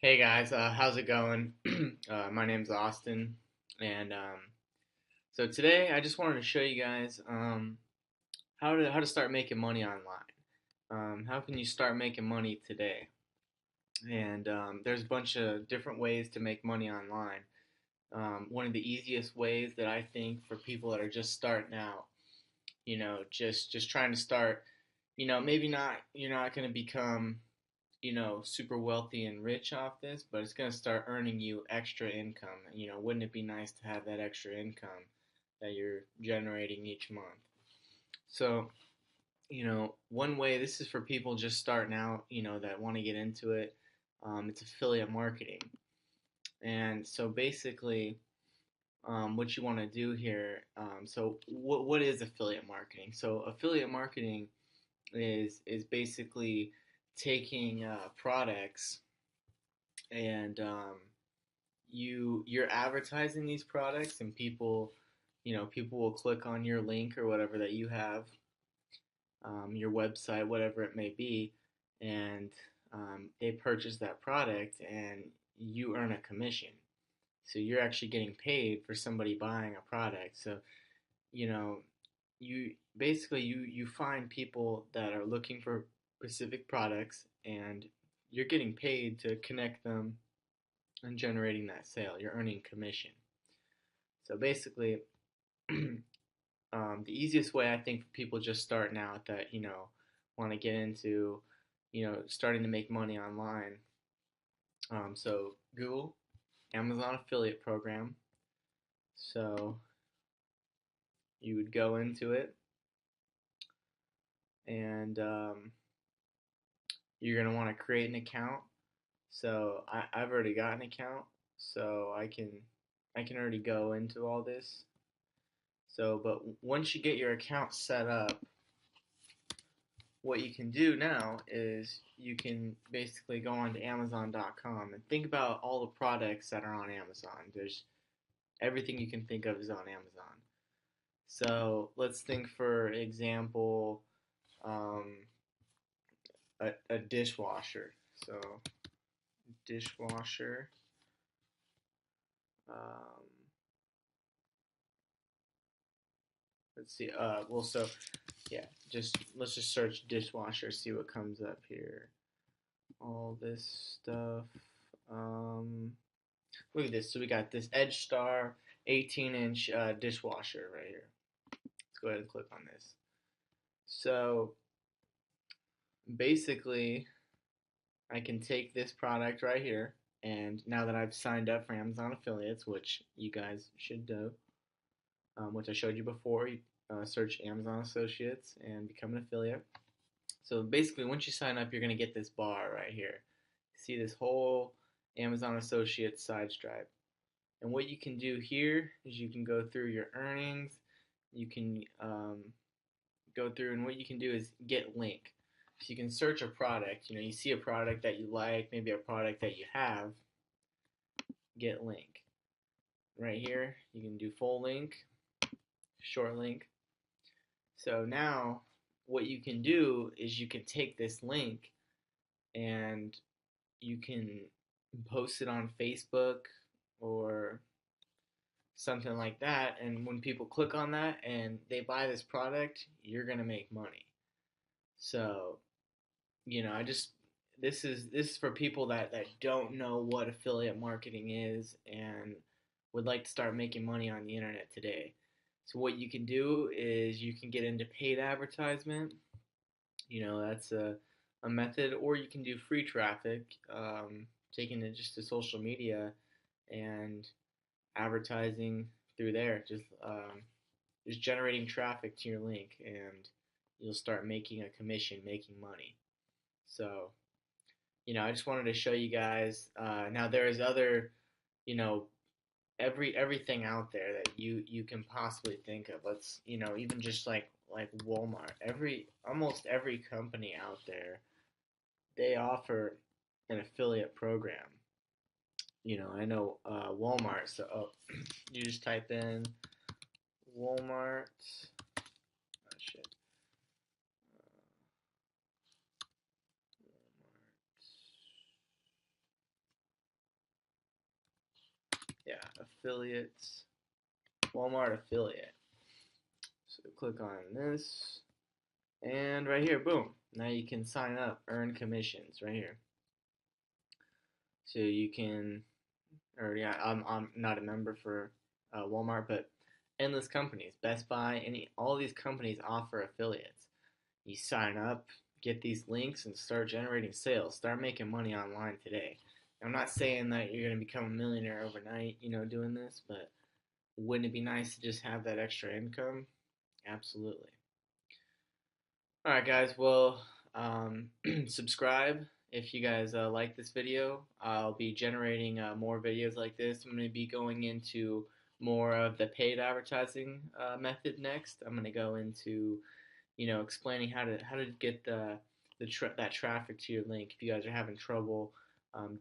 Hey guys, how's it going? My name's Austin, and so today I just wanted to show you guys how to start making money online. How can you start making money today? And there's a bunch of different ways to make money online. One of the easiest ways that I think for people that are just starting out, just trying to start, maybe not you're not going to become super wealthy and rich off this, but it's going to start earning you extra income. Wouldn't it be nice to have that extra income that you're generating each month? So, one way, this is for people just starting out, that want to get into it. It's affiliate marketing. And so basically, what you want to do here, so what is affiliate marketing? So affiliate marketing is basically taking products and you're advertising these products and people will click on your link or whatever that you have, your website, whatever it may be, and they purchase that product and you earn a commission. So you're actually getting paid for somebody buying a product. So you know you basically you find people that are looking for specific products and you're getting paid to connect them and generating that sale. You're earning commission. So basically, the easiest way I think for people just starting out that want to get into starting to make money online. So Google Amazon affiliate program. So you would go into it and you're gonna want to create an account. So I've already got an account, so I can already go into all this. So, but once you get your account set up, what you can do now is you can basically go on to Amazon.com and think about all the products that are on Amazon. There's everything you can think of is on Amazon. So let's think, for example, um, a dishwasher. So dishwasher. Um, let's see. So yeah, just let's just search dishwasher, see what comes up here. All this stuff. Um, Look at this. So we got this Edge Star 18-inch dishwasher right here. Let's go ahead and click on this. So basically, I can take this product right here, and now that I've signed up for Amazon affiliates, which you guys should do, which I showed you before, you search Amazon Associates and become an affiliate. So basically, once you sign up, you're going to get this bar right here. See this whole Amazon Associates side stripe. And what you can do here is you can go through your earnings. You can go through, and what you can do is get link. So you can search a product. You see a product that you like, maybe a product that you have. Get link. Right here, you can do full link, short link. So now, what you can do is you can take this link and you can post it on Facebook or something like that, and when people click on that and they buy this product, you're gonna make money. So I just this is for people that don't know what affiliate marketing is and would like to start making money on the internet today. So what you can do is you can get into paid advertisement. That's a method, or you can do free traffic, taking it just to social media and advertising through there, just generating traffic to your link, and you'll start making a commission, making money. So, I just wanted to show you guys. Now there is other, you know, everything out there that you can possibly think of. Let's, even just like Walmart. Almost every company out there, they offer an affiliate program. I know Walmart. So you just type in Walmart. Oh, shit. affiliates, Walmart affiliate. So click on this, and right here, boom. Now you can sign up, earn commissions right here. So you can, or yeah, I'm not a member for Walmart, but endless companies, Best Buy, all these companies offer affiliates. You sign up, get these links, and start generating sales. Start making money online today. I'm not saying that you're going to become a millionaire overnight, doing this, but wouldn't it be nice to just have that extra income? Absolutely. All right, guys. Well, subscribe if you guys like this video. I'll be generating more videos like this. I'm going to be going into more of the paid advertising method next. I'm going to go into, explaining how to get that traffic to your link. If you guys are having trouble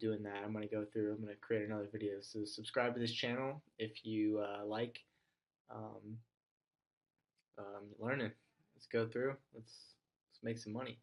doing that, I'm going to go through. I'm going to create another video. So subscribe to this channel if you like um, learning. Let's go through. Let's make some money.